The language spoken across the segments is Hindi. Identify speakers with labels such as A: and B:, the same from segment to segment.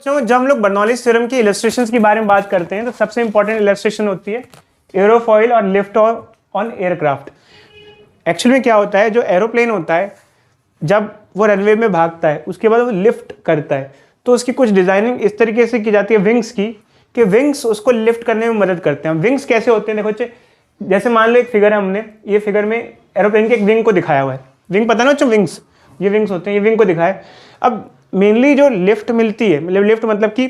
A: बच्चों जब हम लोग बर्नौलीज थ्योरम की इलस्ट्रेशंस के बारे में बात करते हैं तो सबसे इंपॉर्टेंट इलस्ट्रेशन होती है एरोफॉइल और लिफ्ट ऑन एयरक्राफ्ट। एक्चुअली में क्या होता है, जो एरोप्लेन होता है जब वो रनवे में भागता है उसके बाद वो लिफ्ट करता है तो उसकी कुछ डिजाइनिंग इस तरीके से की जाती है विंग्स की कि विंग्स उसको लिफ्ट करने में मदद करते हैं। विंग्स कैसे होते हैं, देखो बच्चे, जैसे मान लो एक फिगर है, हमने ये फिगर में एरोप्लेन के एक विंग को दिखाया हुआ है। विंग पता ना बच्चों, विंग्स, ये विंग्स होते हैं, ये विंग को दिखाया। अब मेनली जो लिफ्ट मिलती है, मतलब लिफ्ट मतलब कि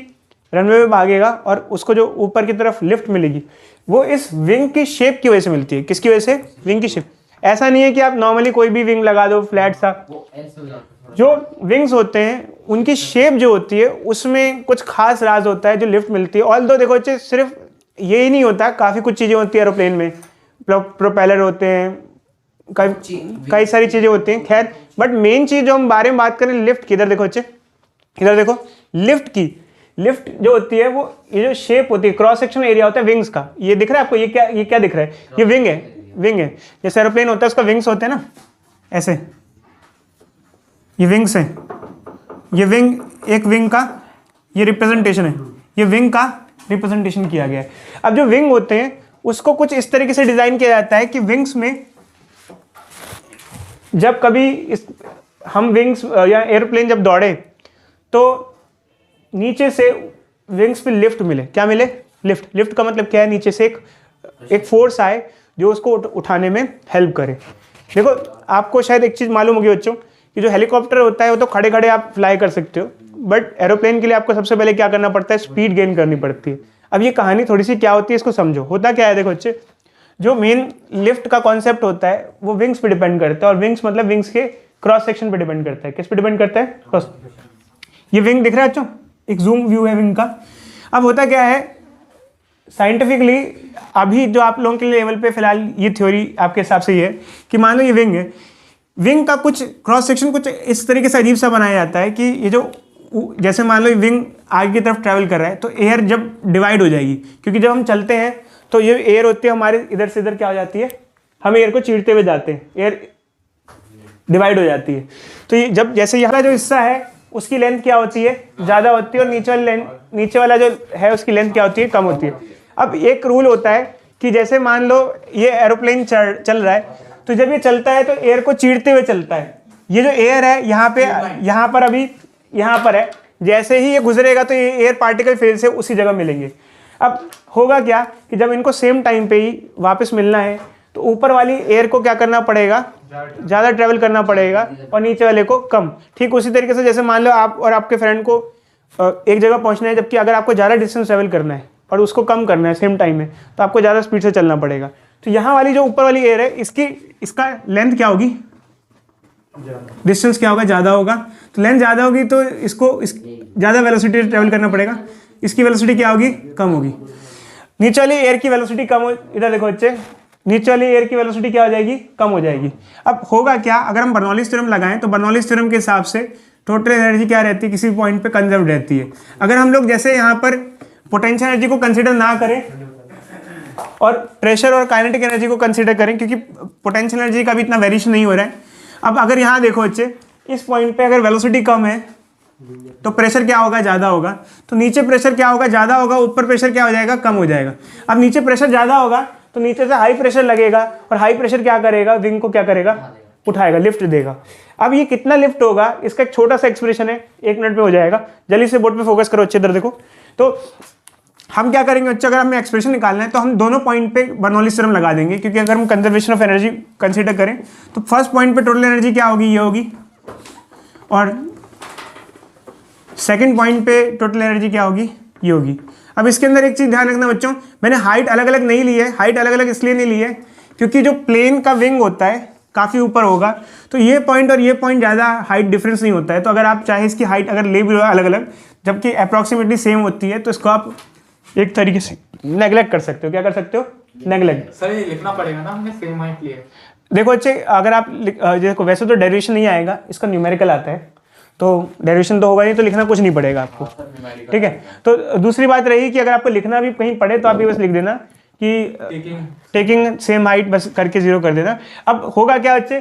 A: रनवे में भागेगा और उसको जो ऊपर की तरफ लिफ्ट मिलेगी वो इस विंग की शेप की वजह से मिलती है। किसकी वजह से? विंग की शेप। ऐसा नहीं है कि आप नॉर्मली कोई भी विंग लगा दो फ्लैट सा। जो विंग्स होते हैं उनकी शेप जो होती है उसमें कुछ खास राज होता है जो लिफ्ट मिलती है। ऑल दो देखो बच्चे, सिर्फ ये ही नहीं होता, काफ़ी कुछ चीज़ें होती है एरोप्लेन में। प्रोपेलर होते हैं, कई सारी चीज़ें होती हैं, खैर। बट मेन चीज़ जो हम बारे में बात करें लिफ्ट की, इधर देखो बच्चे, इधर देखो, लिफ्ट की। लिफ्ट जो होती है वो ये जो शेप होती है, क्रॉस सेक्शन एरिया होता है विंग्स का। ये दिख रहा है आपको, ये क्या दिख रहा है? ये विंग है, विंग है। जैसे एरोप्लेन होता है उसका विंग्स होते हैं ना, ऐसे, ये विंग्स हैं। ये विंग, एक विंग का ये रिप्रेजेंटेशन है, ये विंग का रिप्रेजेंटेशन किया गया है। अब जो विंग होते हैं उसको कुछ इस तरीके से डिजाइन किया जाता है कि विंग्स में जब कभी हम विंग्स या एयरप्लेन जब दौड़े तो नीचे से विंग्स पे लिफ्ट मिले। क्या मिले? लिफ्ट। लिफ्ट का मतलब क्या है? नीचे से एक फोर्स आए जो उसको उठाने में हेल्प करे। देखो आपको शायद एक चीज़ मालूम होगी बच्चों कि जो हेलीकॉप्टर होता है वो तो खड़े खड़े आप फ्लाई कर सकते हो, बट एरोप्लेन के लिए आपको सबसे पहले क्या करना पड़ता है? स्पीड गेन करनी पड़ती है। अब ये कहानी थोड़ी सी क्या होती है इसको समझो। होता क्या है, देखो बच्चे, जो मेन लिफ्ट का कॉन्सेप्ट होता है वो विंग्स पे डिपेंड करता है, और विंग्स मतलब विंग्स के क्रॉस सेक्शन पे डिपेंड करता है। किस पे डिपेंड करता है? क्रॉस। ये विंग दिख रहा है बच्चों, एक जूम व्यू है विंग का। अब होता क्या है साइंटिफिकली, अभी जो आप लोगों के लेवल पे फिलहाल ये थ्योरी आपके हिसाब से ये है कि मान लो ये विंग है, विंग का कुछ क्रॉस सेक्शन कुछ इस तरीके से अजीब सा बनाया जाता है कि ये जो, जैसे मान लो विंग आगे की तरफ ट्रैवल कर रहा है तो एयर जब डिवाइड हो जाएगी, क्योंकि जब हम चलते हैं तो ये एयर होती है हमारे इधर से इधर क्या हो जाती है, हम एयर को चीरते हुए जाते हैं, एयर डिवाइड हो जाती है। तो ये जब, जैसे यहाँ जो हिस्सा है उसकी लेंथ क्या होती है? ज़्यादा होती है, और नीचे वाला जो है उसकी लेंथ क्या होती है? कम होती है। अब एक रूल होता है कि जैसे मान लो ये एरोप्लेन चल रहा है तो जब ये चलता है तो एयर को चीरते हुए चलता है। ये जो एयर है यहाँ पर अभी यहाँ पर है, जैसे ही ये गुजरेगा तो ये एयर पार्टिकल फिर से उसी जगह मिलेंगे। अब होगा क्या कि जब इनको सेम टाइम पे ही वापस मिलना है तो ऊपर वाली एयर को क्या करना पड़ेगा? ज़्यादा ट्रेवल करना पड़ेगा, और नीचे वाले को कम। ठीक उसी तरीके से जैसे मान लो आप और आपके फ्रेंड को एक जगह पहुंचना है, जबकि अगर आपको ज़्यादा डिस्टेंस ट्रेवल करना है और उसको कम करना है सेम टाइम में, तो आपको ज़्यादा स्पीड से चलना पड़ेगा। तो यहाँ वाली जो ऊपर वाली एयर है इसका लेंथ क्या होगी? डिस्टेंस क्या होगा? ज़्यादा होगा। तो लेंथ ज़्यादा होगी तो इसको ज़्यादा वेलोसिटी से ट्रेवल करना पड़ेगा। इसकी वेलोसिटी क्या होगी? कम होगी। नीचे वाली एयर की वेलोसिटी कम हो, इधर देखो बच्चे, नीचे वाली एयर की वेलोसिटी क्या हो जाएगी? कम हो जाएगी। अब होगा क्या, अगर हम बर्नौलीज थ्योरम लगाएं तो बर्नौलीज थ्योरम के हिसाब से टोटल एनर्जी क्या रहती है? किसी पॉइंट पे कंजर्व रहती है। अगर हम लोग जैसे यहाँ पर पोटेंशियल एनर्जी को कंसिडर ना करें और प्रेशर और काइनेटिक एनर्जी को कंसिडर करें, क्योंकि पोटेंशियल एनर्जी का भी इतना वेरिएशन नहीं हो रहा है। अब अगर यहाँ देखो बच्चे, इस पॉइंट पे अगर वेलोसिटी कम है तो प्रेशर क्या होगा? ज़्यादा होगा। तो नीचे प्रेशर क्या होगा? ज़्यादा होगा। ऊपर प्रेशर क्या हो जाएगा? कम हो जाएगा। अब नीचे प्रेशर ज़्यादा होगा तो नीचे से हाई प्रेशर लगेगा, और हाई प्रेशर क्या करेगा? विंग को क्या करेगा? उठाएगा, लिफ्ट देगा। अब ये कितना लिफ्ट होगा इसका एक छोटा सा एक्सप्रेशन है, 1 मिनट में हो जाएगा। जल्दी से बोर्ड पे फोकस करो अच्छे, इधर देखो। तो हम क्या करेंगे बच्चे, अगर हमें एक्सप्रेशन निकालना है तो हम दोनों पॉइंट पे बर्नौलीज थ्योरम लगा देंगे, क्योंकि अगर हम कंजर्वेशन ऑफ एनर्जी कंसीडर करें तो फर्स्ट पॉइंट पे टोटल एनर्जी क्या होगी? ये होगी, और सेकंड पॉइंट पे टोटल एनर्जी क्या होगी? ये होगी। अब इसके अंदर एक चीज़ ध्यान रखना बच्चों, मैंने हाइट अलग अलग नहीं ली है। हाइट अलग अलग इसलिए नहीं ली है क्योंकि जो प्लेन का विंग होता है काफ़ी ऊपर होगा, तो ये पॉइंट और ये पॉइंट ज़्यादा हाइट डिफरेंस नहीं होता है। तो अगर आप चाहे इसकी हाइट अगर ले भी अलग अलग, जबकि अप्रॉक्सीमेटली सेम होती है, तो इसको आप एक तरीके से नेग्लेक्ट कर सकते हो। क्या कर सकते हो? नेग्लेक्ट।
B: सर ये लिखना पड़ेगा ना, हमने सेम हाइट ली है।
A: देखो अच्छे, अगर आप देखो वैसे तो डेरिवेशन नहीं आएगा, इसका न्यूमेरिकल आता है, तो डेरिवेशन तो होगा नहीं, तो लिखना कुछ नहीं पड़ेगा आपको। ठीक है। तो दूसरी बात रही कि अगर आपको लिखना भी कहीं पड़े तो आप भी बस लिख देना कि टेकिंग सेम हाइट, बस करके 0 कर देना। अब होगा क्या बच्चे,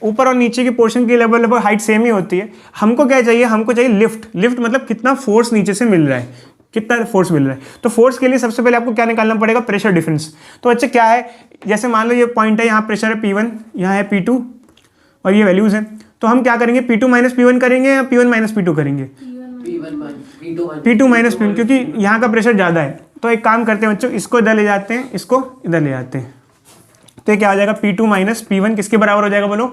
A: ऊपर और नीचे की पोर्शन की लगभग हाइट सेम ही होती है। हमको क्या चाहिए, हमको चाहिए लिफ्ट। लिफ्ट मतलब कितना फोर्स नीचे से मिल रहा है, कितना फोर्स मिल रहा है। तो फोर्स के लिए सबसे पहले आपको क्या निकालना पड़ेगा, प्रेशर डिफरेंस। तो बच्चे क्या है, जैसे मान लो ये पॉइंट है, यहाँ प्रेशर है P1, यहाँ है P2 और ये वैल्यूज हैं। तो हम क्या करेंगे, P2 माइनस P1 करेंगे या P1 माइनस P2 करेंगे, P2 माइनस P1, क्योंकि यहाँ का प्रेशर ज़्यादा है। तो एक काम करते हैं बच्चों, इसको इधर ले जाते हैं, इसको इधर ले जाते हैं। तो क्या आ जाएगा, P2 माइनस P1 किसके बराबर हो जाएगा बोलो,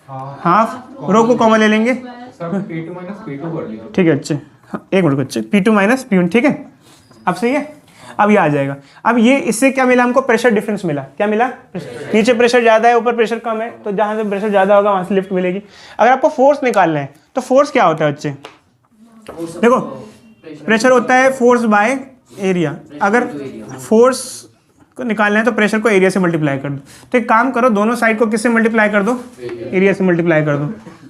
A: हाफ। रो को कॉमन ले लेंगे,
B: सर P2 माइनस P2 कर लिया।
A: ठीक है अच्छे, एक मिनट बच्चे, P2 माइनस P1, ठीक है अब सही है। अब ये आ जाएगा। अब ये इससे क्या मिला हमको, प्रेशर डिफरेंस मिला। क्या मिला, नीचे प्रेशर ज़्यादा है, ऊपर प्रेशर कम है, तो जहाँ से प्रेशर ज़्यादा होगा वहाँ से लिफ्ट मिलेगी। अगर आपको फोर्स निकालना है तो फोर्स क्या होता है बच्चे, देखो प्रेशर होता है फोर्स बाय एरिया। अगर फोर्स को निकालना है तो प्रेशर को एरिया से मल्टीप्लाई कर दो। तो एक काम करो, दोनों साइड को किससे मल्टीप्लाई कर दो, एरिया से मल्टीप्लाई कर दो।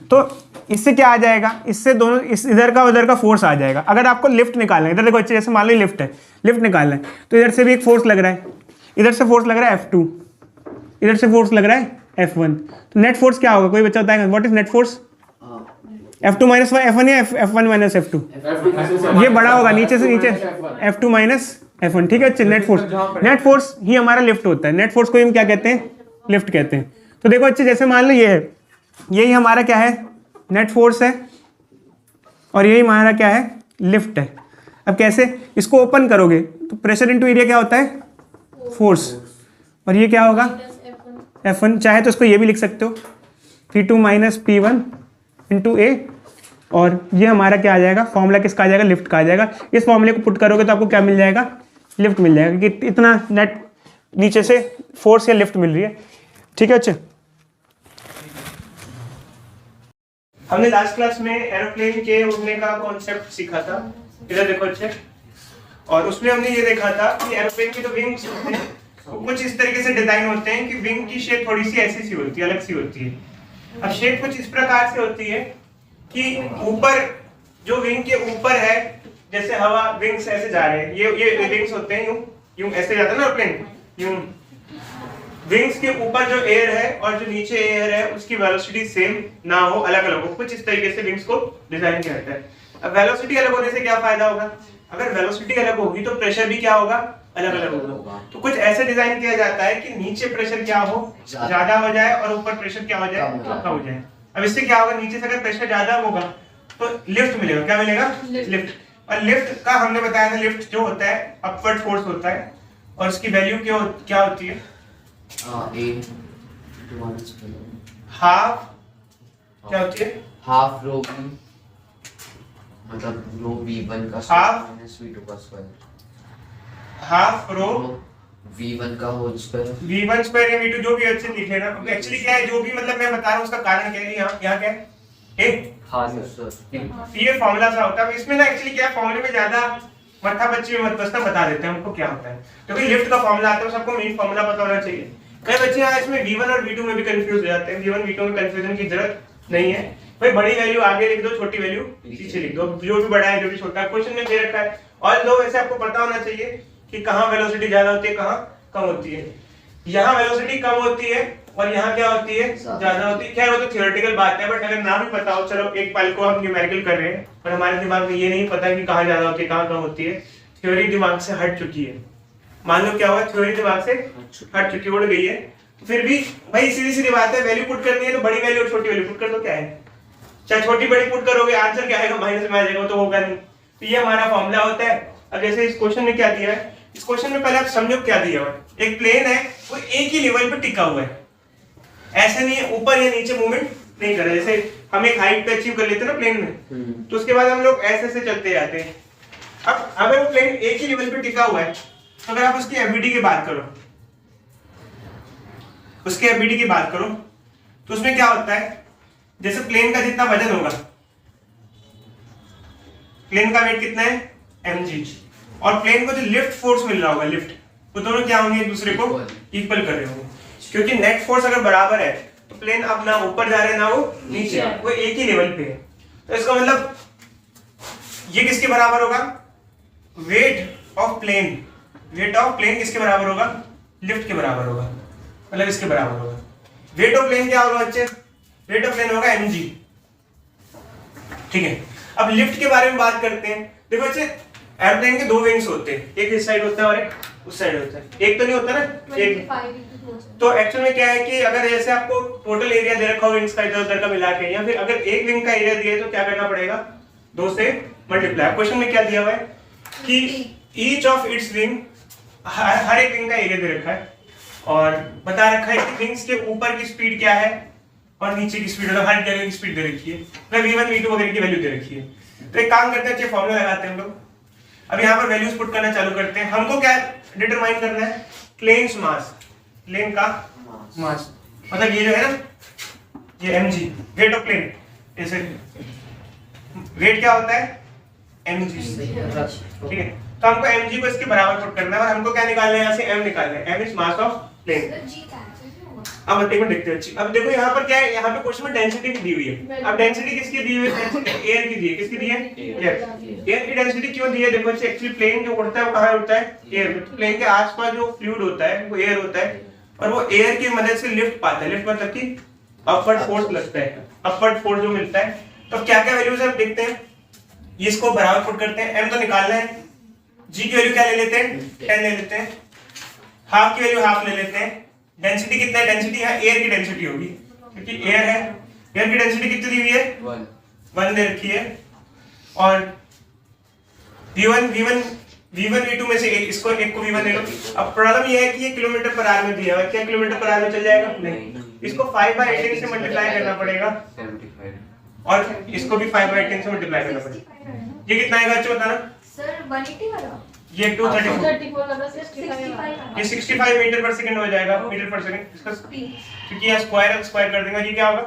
A: तो इससे क्या आ जाएगा, इससे दोनों इस इधर का उधर का फोर्स आ जाएगा। अगर आपको लिफ्ट निकालना है, इधर देखो बच्चे, जैसे मान लो लिफ्ट है, लिफ्ट निकालना है तो इधर से भी एक फोर्स लग रहा है, इधर से फोर्स लग रहा है F2, इधर से फोर्स लग रहा है F1। तो नेट फोर्स क्या होगा, कोई बच्चा बताएगा what is net force, F2 minus F1 या F1 माइनस F2, ये बड़ा होगा नीचे से नीचे, F2 माइनस F1, ठीक है अच्छे। नेट फोर्स ही हमारा लिफ्ट होता है। नेट फोर्स को हम क्या कहते हैं, लिफ्ट कहते हैं। तो देखो अच्छे, जैसे मान लो ये है, यही हमारा क्या है, नेट फोर्स है, और यही हमारा क्या है, लिफ्ट है। अब कैसे, इसको ओपन करोगे तो प्रेशर इनटू एरिया क्या होता है, फोर्स, और ये क्या होगा F1। चाहे तो इसको ये भी लिख सकते हो, P2 minus P1 into A, और ये हमारा क्या आ जाएगा, फॉर्मूला किसका आ जाएगा, लिफ्ट का आ जाएगा। इस फॉर्मूले को पुट करोगे तो आपको क्या मिल जाएगा, लिफ्ट मिल जाएगा, कि इतना नेट नीचे से फोर्स या लिफ्ट मिल रही है, ठीक है अच्छे। हमने लास्ट क्लास में एरोप्लेन के उड़ने का कॉन्सेप्ट सीखा था, इधर देखो अच्छे, और उसमें हमने ये देखा था कि एरोप्लेन की जो विंग्स होते हैं वो कुछ इस तरीके से डिजाइन होते हैं कि विंग की शेप थोड़ी सी ऐसी सी होती है, अलग सी होती है। अब शेप कुछ इस प्रकार से होती है कि ऊपर जो विंग के ऊपर है, जैसे हवा विंग्स ऐसे जा रहे हैं, ये विंग्स होते हैं, यूं यूं ऐसे जाता है ना एरोप्लेन, यूं विंग्स के ऊपर जो एयर है और जो नीचे एयर है उसकी वेलोसिटी सेम ना हो, अलग अलग हो, कुछ इस तरीके से विंग्स को डिजाइन किया जाता है। अब वेलोसिटी अलग होने से क्या फायदा होगा, अगर वेलोसिटी अलग होगी तो प्रेशर भी क्या होगा, अलग अलग होगा। तो कुछ ऐसे डिजाइन किया जाता है कि नीचे प्रेशर क्या हो, ज्यादा हो जाए, और ऊपर प्रेशर क्या हो जाए, कम हो जाए। अब इससे क्या होगा, नीचे से अगर प्रेशर ज्यादा होगा तो लिफ्ट मिलेगा, क्या मिलेगा, लिफ्ट। और लिफ्ट का हमने बताया था, लिफ्ट जो होता है अपवर्ड फोर्स होता है, और उसकी वैल्यू क्या होती है, हाफ, क्या होती है,
C: हाफ रो v, मतलब रो v1 का
A: हाफ
C: माइनस v2 का स्क्वायर,
A: हाफ रो
C: v1 का होल स्क्वायर,
A: v1 स्क्वायर या v2 जो भी अच्छे लिखे ना। एक्चुअली क्या है, जो भी मतलब मैं बता रहा हूँ उसका कारण क्या है, यहाँ क्या है,
C: हाँ सर,
A: ये फॉर्मूला सा होता है। इसमें ना एक्चुअली क्या है, फॉर्मूले में ज्यादा मत्था बच्चे मत बसना बता देते हैं हमको क्या होता है, क्योंकि लिफ्ट का फॉर्मूला आता है, सबको मेन फॉर्मूला पता होना चाहिए। कई बच्चे यहाँ इसमें v1 और v2 में भी कंफ्यूज हो जाते हैं। v1 v2 में कंफ्यूजन की जरूरत नहीं है भाई, बड़ी वैल्यू आगे लिख दो, छोटी वैल्यू पीछे लिख दो, जो भी बड़ा है जो भी छोटा है, क्वेश्चन में दे रखा है। और दो वैसे आपको पता होना चाहिए कि कहाँ वेलोसिटी ज्यादा होती है, कहाँ कम होती है। यहाँ वेलोसिटी कम होती है और यहाँ क्या होती है, ज्यादा होती है। खैर वो तो थियोरेटिकल बात है, बट अगर ना भी पता हो, चलो एक पल को हम न्यूमेरिकल कर रहे हैं पर हमारे दिमाग में ये नहीं पता कि कहाँ ज्यादा होती है कहाँ कम होती है, थ्योरी दिमाग से हट चुकी है। मान लो क्या हुआ, थ्योरी दिमाग से हट चुकी, उड़ गई है, तो फिर भी भाई सीधी सीधी बात है, वैल्यू पुट करनी है तो बड़ी वैल्यू और छोटी वैल्यू पुट कर दो, क्या है, चाहे छोटी बड़ी पुट करोगे आंसर क्या आएगा, माइनस में आ जाएगा, तो होगा नहीं। तो ये हमारा फॉर्मूला होता है। अब जैसे इस क्वेश्चन में क्या दिया है, इस क्वेश्चन में पहले आप समझो क्या दिया हुआ है। एक प्लेन है, वो एक ही लेवल पे टिका हुआ है, ऐसे नहीं है ऊपर या नीचे मूवमेंट नहीं कर रहा। जैसे हम एक हाइट पे अचीव कर लेते हैं ना प्लेन में, तो उसके बाद हम लोग ऐसे से चलते जाते हैं। अब अगर वो प्लेन एक ही लेवल पे टिका हुआ है, तो अगर आप उसकी एफबीडी की बात करो, उसके एफबीडी की बात करो, तो उसमें क्या होता है, जैसे प्लेन का जितना वजन होगा, प्लेन का वेट कितना है mg, और प्लेन को जो लिफ्ट फोर्स मिल रहा होगा, लिफ्ट, वो दोनों क्या होंगे, एक दूसरे को इक्वल कर रहे होंगे। क्योंकि नेट फोर्स अगर बराबर है तो प्लेन अब ना ऊपर जा रहे हैं ना वो नीचे, वो एक ही लेवल पे है। तो इसका मतलब ये किसके बराबर होगा, weight of plane, weight of plane किसके बराबर होगा, लिफ्ट के बराबर होगा, मतलब इसके बराबर होगा। वेट ऑफ प्लेन क्या होगा बच्चे, रेट ऑफ प्लेन होगा mg। ठीक है, अब लिफ्ट के बारे में बात करते हैं। देखो बच्चे एयरप्लेन के दो विंग्स होते हैं, एक इस साइड होता है और एक उस साइड होता है। एक तो नहीं होता ना, एक। तो एक्चुअल में क्या है कि अगर जैसे आपको टोटल एरिया दे रखा हो विंग्स का इधर उधर का मिला के, या फिर अगर एक विंग का एरिया दिया है तो क्या करना पड़ेगा, 2 से मल्टीप्लाई। क्वेश्चन में क्या दिया हुआ है कि ईच ऑफ इट्स विंग, हर एक विंग का एरिया दे रखा है और बता रखा है कि विंग्स के ऊपर की स्पीड क्या है और नीचे की स्पीड, मतलब हर जगह की स्पीड दे रखी है, मतलब v1 v2 वगैरह की वैल्यू दे रखी है। तो एक काम करते हैं, अच्छे फॉर्मूला लगाते हैं हम लोग। अब यहाँ पर वैल्यूज पुट करना चालू करते हैं। हमको क्या डिटरमाइन करना है, प्लेन्स मास, प्लेन का मास, मतलब ये जो है ना, ये mg, वेट ऑफ प्लेन। ऐसे वेट क्या होता है, mg। ठीक है, तो हमको mg को इसके बराबर पुट करना है और हमको क्या निकालना है, यहाँ से m निकालना है, m is mass of plane. अब एक मिनट देखते हैं। अब देखो यहाँ पर क्या है, यहाँ पे क्वेश्चन में डेंसिटी दी हुई है। अब डेंसिटी किसकी दी हुई है, डेंसिटी एयर की दी है। किसकी दी है, एयर की डेंसिटी क्यों दी है, देखो एक्चुअली प्लेन जो उड़ता है वो कहाँ उड़ता है, एयर में। तो प्लेन के आसपास जो फ्लूइड होता है वो एयर होता है और वो एयर की मदद से लिफ्ट पाता है। लिफ्ट मतलब कि अपवर्ड फोर्स लगता है, अपवर्ड फोर्स जो मिलता है। तो क्या क्या वैल्यूज हम देखते हैं, इसको बराबर पुट करते हैं। m तो निकालना है, g की वैल्यू क्या ले लेते हैं, 10 ले लेते हैं, हाफ की वैल्यू हाफ ले लेते हैं। डेंसिटी कितना है, डेंसिटी है एयर की डेंसिटी होगी क्योंकि एयर है। एयर की डेंसिटी कितनी दी हुई है, 1 दे रखी है। और v1 v2 में से इसको एक को v1 ले लो। अब प्रॉब्लम ये है कि ये किलोमीटर पर आवर में दिया हुआ है, क्या किलोमीटर पर आवर में चल जाएगा, नहीं। इसको 5/10 से मल्टीप्लाई करना पड़ेगा और इसको भी 5/10 से मल्टीप्लाई करना पड़ेगा। ये कितना आएगा बच्चों बताना
D: सर, 180 वाला,
A: ये 234,
D: वाला 65।
A: ये 65 मीटर पर सेकंड हो जाएगा, मीटर पर सेकंड इसका, क्योंकि यहाँ स्क्वायर कर देंगे, ये क्या होगा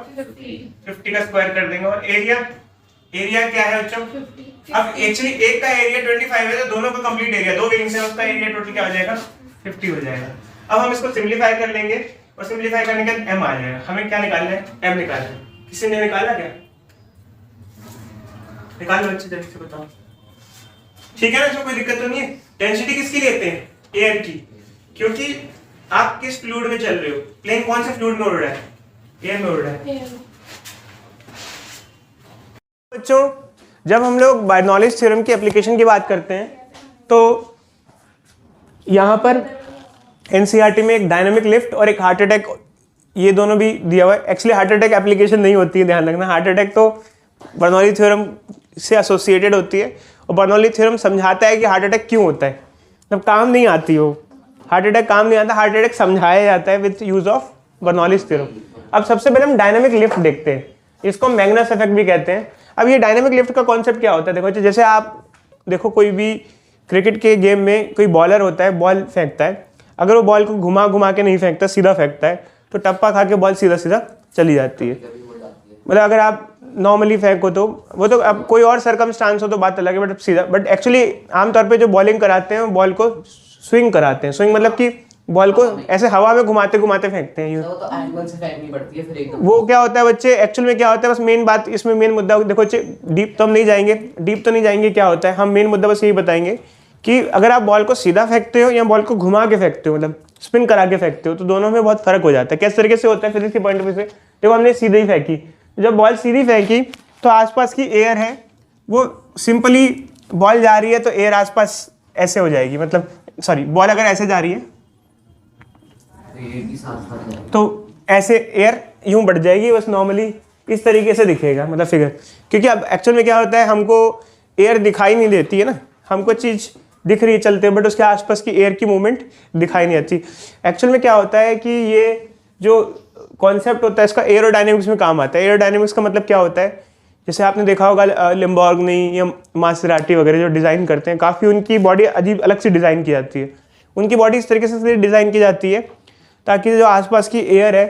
A: 50 का स्क्वायर कर देंगे। और एरिया क्या है बच्चों, अब एक्चुअली एक का एरिया 25 है तो दोनों का कंप्लीट एरिया, दो विंग्स है उसका एरिया टोटल क्या हो जाएगा, 50 हो जाएगा। अब हम इसको सिंपलीफाई कर लेंगे और सिंपलीफाई करने के बाद m आ जाएगा। हमें क्या निकालना है, m निकालना है। किसी ने निकाला क्या, निकाल लो अच्छे तरीके से बताओ। ठीक है ना, इसमें कोई दिक्कत तो नहीं है। डेंसिटी किसकी लेते हैं, एयर की, क्योंकि आप किस फ्लूइड में चल रहे हो, प्लेन कौन से फ्लूइड में उड़ रहा है, एयर में उड़ रहा है। बच्चों जब हम लोग बर्नौलीज थ्योरम की एप्लीकेशन की बात करते हैं तो यहाँ पर एनसीईआरटी में एक डायनामिक लिफ्ट और एक हार्ट अटैक, ये दोनों भी दिया हुआ है। एक्चुअली हार्ट अटैक एप्लीकेशन नहीं होती है, ध्यान रखना। हार्ट अटैक तो बर्नौली थ्योरम से एसोसिएटेड होती है और बर्नौली थ्योरम समझाता है कि हार्ट अटैक क्यों होता है, जब काम नहीं आती हो। हार्ट अटैक काम नहीं आता, हार्ट अटैक समझाया जाता है with use of Bernoulli's theorem. अब सबसे पहले हम डायनामिक लिफ्ट देखते हैं, इसको मैग्नस इफेक्ट भी कहते हैं। अब ये डायनामिक लिफ्ट का कॉन्सेप्ट क्या होता है, देखो जैसे आप देखो कोई भी क्रिकेट के गेम में कोई बॉलर होता है, बॉल फेंकता है, अगर वो बॉल को घुमा घुमा के नहीं फेंकता, सीधा फेंकता है, तो टप्पा खा के बॉल सीधा सीधा चली जाती है। मतलब अगर आप नॉर्मली फेंको तो वो तो अब कोई और सर्कमस्टांस हो तो बात अलग है, बट सीधा, बट एक्चुअली आमतौर पे जो बॉलिंग कराते हैं बॉल को स्विंग कराते हैं। स्विंग मतलब कि बॉल को ऐसे हवा में घुमाते घुमाते फेंकते हैं।
E: तो एंगल से फेंकनी पड़ती है फिर एकदम।
A: वो क्या होता है बच्चे, एक्चुअल में क्या होता है, बस मेन बात इसमें मेन मुद्दा देखो बच्चे, डीप तो हम नहीं जाएंगे, क्या होता है, हम मेन मुद्दा बस यही बताएंगे कि अगर आप बॉल को सीधा फेंकते हो या बॉल को घुमा के फेंकते हो, मतलब स्पिन करा के फेंकते हो, तो दोनों में बहुत फर्क हो जाता है। किस तरीके से होता है फिजिक्स के पॉइंट ऑफ व्यू से, देखो हमने सीधे ही फेंकी, जब बॉल सीधी फेंकी तो आसपास की एयर है वो सिंपली, बॉल जा रही है तो एयर आसपास ऐसे हो जाएगी, मतलब सॉरी बॉल अगर ऐसे जा रही है तो ऐसे एयर यूं बढ़ जाएगी, बस नॉर्मली इस तरीके से दिखेगा, मतलब फिगर। क्योंकि अब एक्चुअल में क्या होता है, हमको एयर दिखाई नहीं देती है ना, हमको चीज़ दिख रही है चलते हैं, बट उसके आसपास की एयर की मूवमेंट दिखाई नहीं आती। एक्चुअल में क्या होता है कि ये जो कॉन्सेप्ट होता है इसका एरोडायनेमिक्स में काम आता है। एरोडायनेमिक्स का मतलब क्या होता है, जैसे आपने देखा होगा लिम्बॉर्गिनी या मासेराटी वगैरह जो डिज़ाइन करते हैं, काफ़ी उनकी बॉडी अजीब अलग से डिज़ाइन की जाती है। उनकी बॉडी इस तरीके से डिज़ाइन की जाती है ताकि जो आसपास की एयर है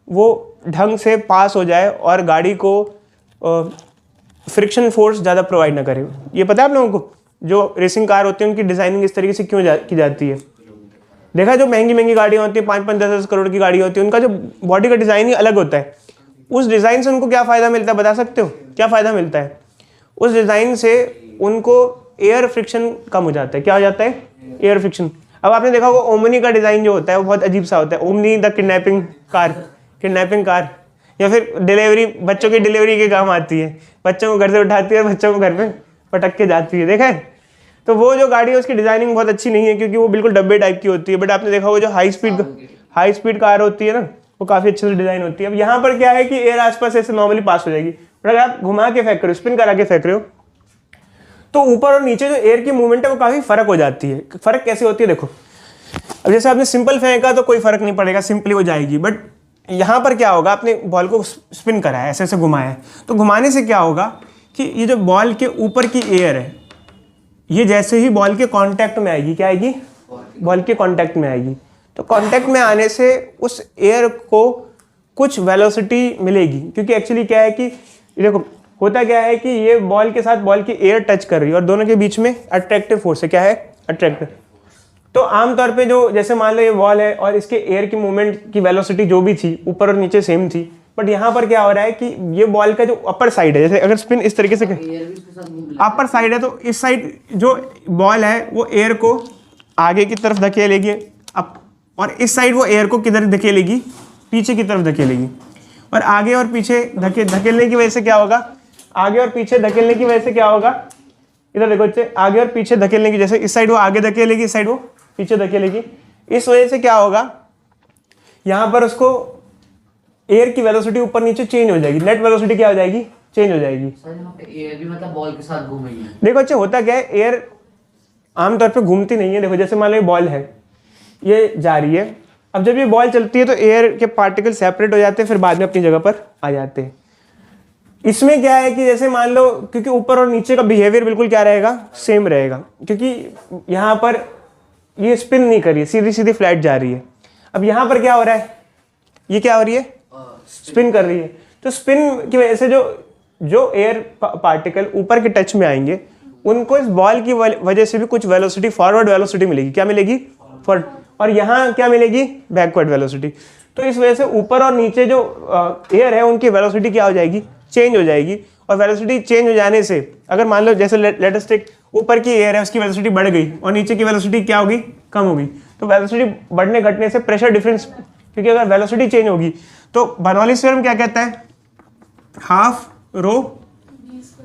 A: वो ढंग से पास हो जाए और गाड़ी को फ्रिक्शन फोर्स ज़्यादा प्रोवाइड ना करे। ये पता है आप लोगों को, जो रेसिंग कार होती है उनकी डिज़ाइनिंग इस तरीके से क्यों की जाती है। देखा, जो महंगी महंगी गाड़ियाँ होती हैं, 5-5, 10-10 करोड़ की गाड़ी होती है, उनका जो बॉडी का डिज़ाइन ही अलग होता है। उस डिज़ाइन से उनको क्या फ़ायदा मिलता है बता सकते हो, क्या फ़ायदा मिलता है? उस डिज़ाइन से उनको एयर फ्रिक्शन कम हो जाता है। क्या हो जाता है? Air friction. अब आपने देखा होगा ओमनी का डिज़ाइन जो होता है वो बहुत अजीब सा होता है। ओमनी द किडनैपिंग कार, या फिर डिलीवरी, बच्चों की डिलीवरी के काम आती है, बच्चों को घर से उठाती है और बच्चों को घर पे पटक के जाती है, देखा है। तो वो जो गाड़ी है उसकी डिज़ाइनिंग बहुत अच्छी नहीं है क्योंकि वो बिल्कुल डब्बे टाइप की होती है। बट आपने देखा वो जो हाई स्पीड कार होती है ना, वो काफ़ी अच्छे से डिज़ाइन होती है। अब यहाँ पर क्या है कि एयर आसपास ऐसे नॉर्मली पास हो जाएगी, बट अगर आप घुमा के फेंक रहे हो, स्पिन करा के फेंक रहे हो, तो ऊपर और नीचे जो एयर की मूवमेंट है वो काफ़ी फ़र्क हो जाती है। फ़र्क कैसे होती है देखो, अब जैसे आपने सिंपल फेंका तो कोई फ़र्क नहीं पड़ेगा, सिंपली हो जाएगी। बट यहाँ पर क्या होगा, आपने बॉल को स्पिन करा है, ऐसे ऐसे घुमाया है, तो घुमाने से क्या होगा कि ये जो बॉल के ऊपर की एयर है, ये जैसे ही बॉल के कांटेक्ट में आएगी, क्या आएगी, बॉल के कांटेक्ट में आएगी, तो कांटेक्ट में आने से उस एयर को कुछ वेलोसिटी मिलेगी। क्योंकि एक्चुअली क्या है कि देखो होता क्या है कि ये बॉल के साथ बॉल की एयर टच कर रही है और दोनों के बीच में अट्रैक्टिव फोर्स है, क्या है, अट्रैक्टिव। तो आमतौर पे जो जैसे मान लो ये बॉल है और इसके एयर की मूवमेंट की वेलोसिटी जो भी थी ऊपर और नीचे सेम थी, बट यहाँ पर क्या हो रहा है कि ये बॉल का जो अपर साइड है, जैसे अगर स्पिन इस तरीके से अपर साइड है तो इस साइड जो बॉल है वो एयर को आगे की तरफ धकेलेगी अप, और इस साइड वो एयर को किधर धकेलेगी, पीछे की तरफ धकेलेगी। और आगे और पीछे धकेलने की वजह से क्या होगा, आगे और पीछे धकेलने की वजह से क्या होगा, इधर देखो बच्चे, आगे और पीछे धकेलने की, जैसे इस साइड वो आगे धकेलेगी, इस साइड वो पीछे धकेलेगी, इस वजह से क्या होगा, यहाँ पर उसको एयर की वेलोसिटी ऊपर नीचे चेंज हो जाएगी, नेट वेलोसिटी क्या हो जाएगी, चेंज हो जाएगी।
E: सर यहाँ पे एयर भी मतलब बॉल के साथ घूमेगी।
A: देखो अच्छा होता क्या है, एयर आमतौर पे घूमती नहीं है। देखो जैसे मान लो ये बॉल है, ये जा रही है, अब जब ये बॉल चलती है तो एयर के पार्टिकल सेपरेट हो जाते हैं, फिर बाद में अपनी जगह पर आ जाते हैं। इसमें क्या है कि जैसे मान लो, क्योंकि ऊपर और नीचे का बिहेवियर बिल्कुल क्या रहेगा, सेम रहेगा, क्योंकि यहाँ पर ये स्पिन नहीं कर रही है, सीधी सीधी फ्लैट जा रही है। अब यहाँ पर क्या हो रहा है, ये क्या हो रही है, स्पिन कर रही है। तो स्पिन की वजह से जो एयर पार्टिकल ऊपर के टच में आएंगे उनको इस बॉल की वजह से भी कुछ वेलोसिटी, फॉरवर्ड वेलोसिटी मिलेगी, क्या मिलेगी, फॉरवर्ड, और यहाँ क्या मिलेगी, बैकवर्ड वेलोसिटी। तो इस वजह से ऊपर और नीचे जो एयर है उनकी वेलोसिटी क्या हो जाएगी, चेंज हो जाएगी। और वेलोसिटी चेंज हो जाने से अगर मान लो जैसे लेट अस टेक ऊपर की एयर है उसकी वेलोसिटी बढ़ गई और नीचे की वेलोसिटी क्या होगी, कम होगी, तो वेलोसिटी बढ़ने घटने से प्रेशर डिफरेंस, क्योंकि अगर वेलोसिटी चेंज होगी तो बर्नौलीज़ थ्योरम क्या कहता है, हाफ रो,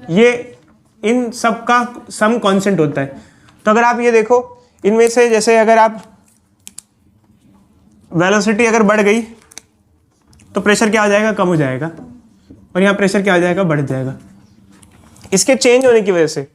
A: ये इन सब का सम कांस्टेंट होता है। तो अगर आप ये देखो इनमें से, जैसे अगर आप वेलोसिटी अगर बढ़ गई तो प्रेशर क्या हो जाएगा, कम हो जाएगा, और यहाँ प्रेशर क्या हो जाएगा, बढ़ जाएगा। इसके चेंज होने की वजह से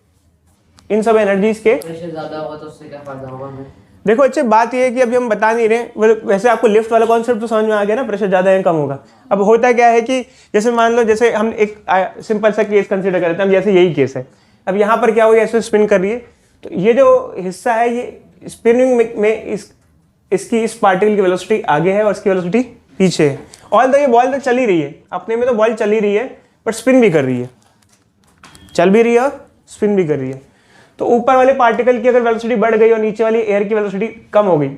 A: इन सब एनर्जीज के
E: प्रेशर ज्यादा होगा तो उससे क्या फायदा होगा हमें।
A: देखो अच्छे बात ये है कि अभी हम बता नहीं रहे, वैसे आपको लिफ्ट वाला कॉन्सेप्ट तो समझ में आ गया ना, प्रेशर ज़्यादा है कम होगा। अब होता क्या है कि जैसे मान लो, जैसे हम एक सिंपल सा केस कंसीडर करते हैं, हम जैसे यही केस है, अब यहाँ पर क्या हुआ, ऐसे स्पिन कर रही है, तो ये जो हिस्सा है ये स्पिनिंग में इसकी इस पार्टिकल की वेलोसिटी आगे है और इसकी वेलोसिटी पीछे है। ऑल ये बॉल तो चल ही रही है, अपने में तो बॉल चल ही रही है, बट स्पिन भी कर रही है, चल भी रही है और स्पिन भी कर रही है। तो ऊपर वाले पार्टिकल की अगर वेलोसिटी बढ़ गई और नीचे वाली एयर की वेलोसिटी कम हो गई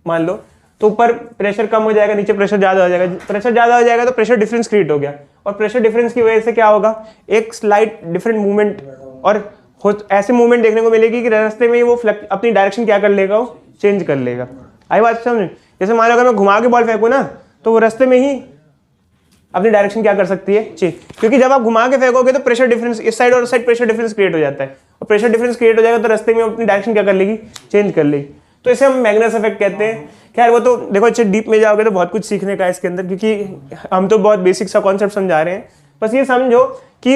A: मान लो, तो ऊपर प्रेशर कम हो जाएगा, नीचे प्रेशर ज़्यादा हो जाएगा। प्रेशर ज़्यादा हो जाएगा तो प्रेशर डिफरेंस क्रिएट हो गया, और प्रेशर डिफरेंस की वजह से क्या होगा, एक स्लाइट डिफरेंट मूवमेंट, और ऐसे मूवमेंट देखने को मिलेगी कि रास्ते में वो अपनी डायरेक्शन क्या कर लेगा, वो चेंज कर लेगा। आई बात समझ। जैसे मान लो अगर मैं घुमा के बॉल फेंकूँ ना, तो वो रास्ते में ही अपनी डायरेक्शन क्या कर सकती है, चेंज, क्योंकि जब आप घुमा के फेंकोगे तो प्रेशर डिफरेंस इस साइड और उस साइड प्रेशर डिफरेंस क्रिएट हो जाता है, और प्रेशर डिफरेंस क्रिएट हो जाएगा तो रास्ते में अपनी डायरेक्शन क्या कर लेगी, चेंज कर लेगी। तो इसे हम मैग्नस इफेक्ट कहते हैं। खैर वो तो देखो अच्छे डीप में जाओगे तो बहुत कुछ सीखने का है इसके अंदर, क्योंकि हम तो बहुत बेसिक सा कॉन्सेप्ट समझा रहे हैं। बस ये समझो कि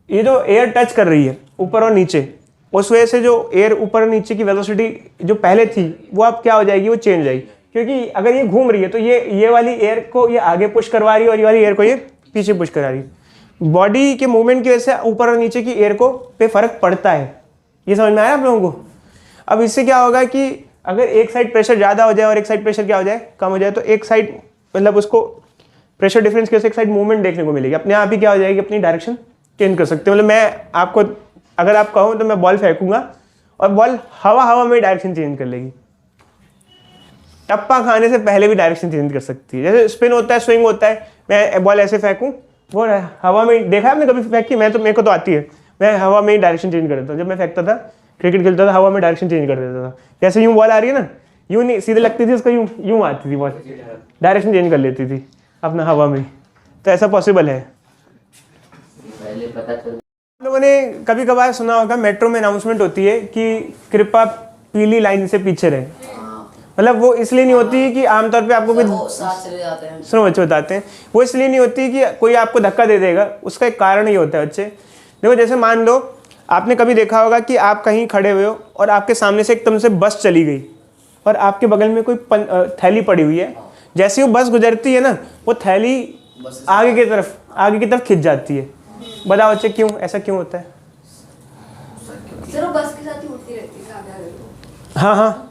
A: ये जो एयर टच कर रही है ऊपर और नीचे, उस वजह से जो एयर ऊपर और नीचे की वेलोसिटी जो पहले थी वो अब क्या हो जाएगी, वो चेंज हो जाएगी। क्योंकि अगर ये घूम रही है तो ये वाली एयर को ये आगे पुश करवा रही है और ये वाली एयर को ये पीछे पुश करा रही है। बॉडी के मूवमेंट की वजह से ऊपर और नीचे की एयर को पे फर्क पड़ता है। ये समझ में आया आप लोगों को। अब इससे क्या होगा कि अगर एक साइड प्रेशर ज़्यादा हो जाए और एक साइड प्रेशर क्या हो जाए, कम हो जाए, तो एक साइड मतलब उसको प्रेशर डिफरेंस की वजह से एक साइड मूवमेंट देखने को मिलेगी, अपने आप ही क्या हो जाएगी, अपनी डायरेक्शन चेंज कर सकते हैं। मतलब मैं आपको अगर आप कहूँ तो मैं बॉल फेंकूंगा और बॉल हवा में डायरेक्शन चेंज कर लेगी, टप्पा खाने से पहले भी डायरेक्शन चेंज कर सकती है। जैसे स्पिन होता है, स्विंग होता है, मैं बॉल ऐसे फेंकूं, वो हवा में, देखा है आपने कभी फेंकी, मैं तो मेरे को तो आती है, मैं हवा में ही डायरेक्शन चेंज कर देता हूँ। जब मैं फेंकता था, क्रिकेट खेलता था, हवा में डायरेक्शन चेंज कर देता था। जैसे यूँ बॉल आ रही है ना, यूँ नहीं सीधे लगती थी, उसको यूँ आती थी बॉल, डायरेक्शन चेंज कर लेती थी अपना हवा में। तो ऐसा पॉसिबल है।
E: पहले पता चल।
A: आप लोगों ने कभी कभार सुना होगा मेट्रो में अनाउंसमेंट होती है कि कृपया पीली लाइन से पीछे रहे। मतलब वो इसलिए नहीं होती कि आमतौर पे आपको कोई,
E: वो साथ चले जाते हैं।
A: सुनो बच्चे बताते हैं, वो इसलिए नहीं होती कि कोई आपको धक्का दे देगा, उसका एक कारण ही होता है बच्चे। देखो जैसे मान लो आपने कभी देखा होगा कि आप कहीं खड़े हुए हो और आपके सामने से एकदम से बस चली गई और आपके बगल में कोई थैली पड़ी हुई है। जैसे वो बस गुजरती है ना, वो थैली आगे की तरफ खिंच जाती है। बताओ बच्चे क्यों, ऐसा क्यों होता है?
D: सर वो बस के साथ ही उड़ती रहती है आगे आगे तो।
A: हाँ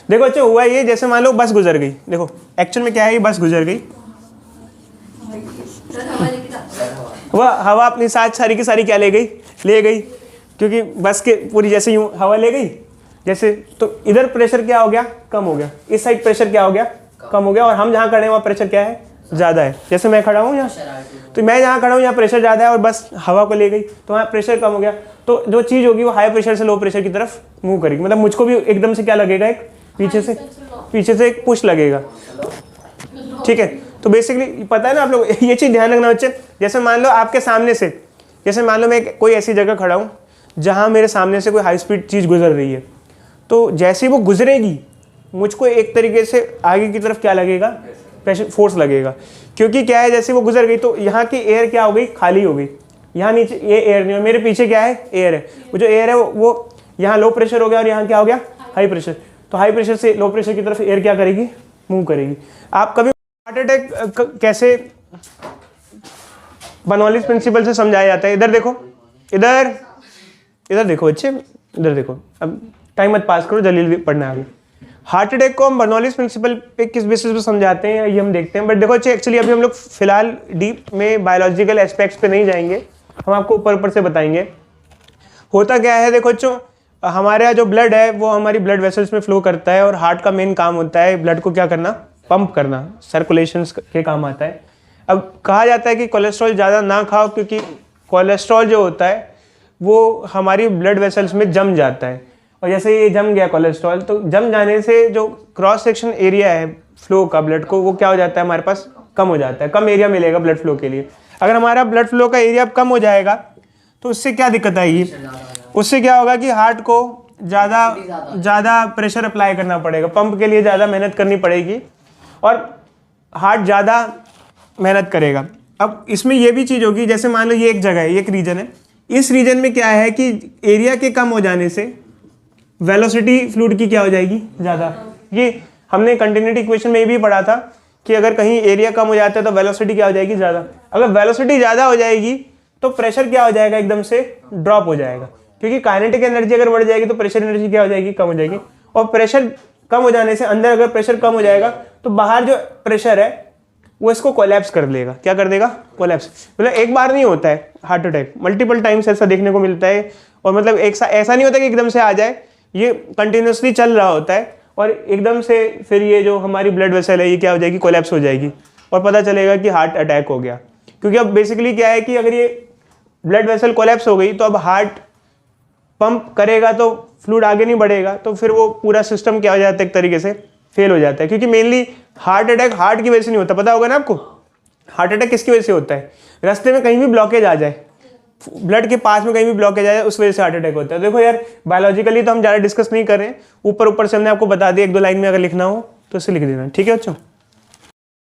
A: देखो बच्चे हुआ ये, जैसे मान लो बस गुजर गई, देखो एक्चुअल में क्या है, ये बस गुजर गई,
D: सर हवा लेके जाती
A: वह हवा अपनी साथ सारी की सारी क्या ले गई, क्योंकि बस के पूरी जैसे यूँ हवा ले गई जैसे, तो इधर प्रेशर क्या हो गया, कम हो गया, इस साइड प्रेशर क्या हो गया, कम हो गया, और हम जहाँ खड़े हैं वहाँ प्रेशर क्या है, ज़्यादा है। जैसे मैं खड़ा हूँ यहाँ, तो मैं जहाँ खड़ा हूँ यहाँ प्रेशर ज़्यादा है और बस हवा को ले गई तो वहाँ प्रेशर कम हो गया। तो जो चीज़ होगी वो हाई प्रेशर से लो प्रेशर की तरफ मूव करेगी। मतलब मुझको भी एकदम से क्या लगेगा, एक पीछे से एक पुश लगेगा। ठीक है, तो बेसिकली पता है ना आप लोग, ये चीज़ ध्यान रखना बच्चे। जैसे मान लो आपके सामने से, जैसे मान लो मैं कोई ऐसी जगह खड़ा हूँ जहाँ मेरे सामने से कोई हाई स्पीड चीज़ गुजर रही है, तो जैसे ही वो गुजरेगी मुझको एक तरीके से आगे की तरफ क्या लगेगा, प्रेशर फोर्स लगेगा। क्योंकि क्या है, जैसे वो गुजर गई तो यहाँ की एयर क्या हो गई, खाली हो गई, यहाँ नीचे ये एयर नहीं, और मेरे पीछे क्या है, एयर है। वो जो एयर है वो यहाँ लो प्रेशर हो गया और यहाँ क्या हो गया, हाई प्रेशर। तो हाई प्रेशर से लो प्रेशर की तरफ एयर क्या करेगी, मूव करेगी। आप कभी हार्ट अटैक कैसे बर्नौलीज प्रिंसिपल से समझाया जाता है, इधर देखो, इधर देखो बच्चे, इधर देखो। अब टाइम मत पास करो, जल्दी पढ़ना है आगे। हार्ट अटैक को हम बर्नौलीज प्रिंसिपल पे किस बेसिस पे समझाते हैं ये हम देखते हैं। बट देखो बच्चे, एक्चुअली अभी हम लोग फिलहाल डीप में बायोलॉजिकल एस्पेक्ट्स पे नहीं जाएंगे, हम आपको ऊपर से बताएंगे। होता क्या है, देखो बच्चों, हमारा जो ब्लड है वो हमारी ब्लड वेसल्स में फ्लो करता है, और हार्ट का मेन काम होता है ब्लड को क्या करना, पंप करना, सर्कुलेशन के काम आता है। अब कहा जाता है कि कोलेस्ट्रॉल ज़्यादा ना खाओ, क्योंकि कोलेस्ट्रॉल जो होता है वो हमारी ब्लड वेसल्स में जम जाता है, और जैसे ये जम गया कोलेस्ट्रॉल, तो जम जाने से जो क्रॉस सेक्शन एरिया है फ्लो का ब्लड को, वो क्या हो जाता है, हमारे पास कम हो जाता है, कम एरिया मिलेगा ब्लड फ्लो के लिए। अगर हमारा ब्लड फ्लो का एरिया कम हो जाएगा तो उससे क्या दिक्कत आएगी, उससे क्या होगा कि हार्ट को ज़्यादा प्रेशर अप्लाई करना पड़ेगा, पंप के लिए ज़्यादा मेहनत करनी पड़ेगी, और हार्ट ज़्यादा मेहनत करेगा। अब इसमें ये भी चीज़ होगी, जैसे मान लो ये एक जगह है, ये एक रीजन है, इस रीजन में क्या है कि एरिया के कम हो जाने से वेलोसिटी फ्लूइड की क्या हो जाएगी, ज़्यादा। ये हमने कंटिन्यूटी इक्वेशन में भी पढ़ा था कि अगर कहीं एरिया कम हो जाता है तो वेलोसिटी क्या हो जाएगी, ज़्यादा। अगर वेलोसिटी ज़्यादा हो जाएगी तो प्रेशर क्या हो जाएगा, एकदम से ड्रॉप हो जाएगा, क्योंकि काइनेटिक एनर्जी अगर बढ़ जाएगी तो प्रेशर एनर्जी क्या हो जाएगी, कम हो जाएगी। और प्रेशर कम हो जाने से, अंदर अगर प्रेशर कम हो जाएगा तो बाहर जो प्रेशर है वो इसको कोलैप्स कर देगा। क्या कर देगा, कोलैप्स। मतलब एक बार नहीं होता है हार्ट अटैक, मल्टीपल टाइम्स ऐसा देखने को मिलता है। और मतलब ऐसा नहीं होता कि एकदम से आ जाए, ये कंटिन्यूसली चल रहा होता है, और एकदम से फिर ये जो हमारी ब्लड वेसल है ये क्या हो जाएगी, कोलैप्स हो जाएगी, और पता चलेगा कि हार्ट अटैक हो गया। क्योंकि अब बेसिकली क्या है कि अगर ये ब्लड वेसल कोलैप्स हो गई तो अब हार्ट पंप करेगा तो फ्लूइड आगे नहीं बढ़ेगा, तो फिर वो पूरा सिस्टम क्या हो जाता है, एक तरीके से फेल हो जाता है। क्योंकि मेनली हार्ट अटैक हार्ट की वजह से नहीं होता, पता होगा ना आपको। हार्ट अटैक किसकी वजह से होता है, रास्ते में कहीं भी ब्लॉकेज आ जाए, ब्लड के पास में कहीं भी ब्लॉकेज आ जाए, उस वजह से हार्ट अटैक होता है। देखो यार, बायोलॉजिकली तो हम ज़्यादा डिस्कस नहीं कर रहे हैं, ऊपर से हमने आपको बता दिया, एक दो लाइन में अगर लिखना हो तो इसे लिख देना, ठीक है बच्चों।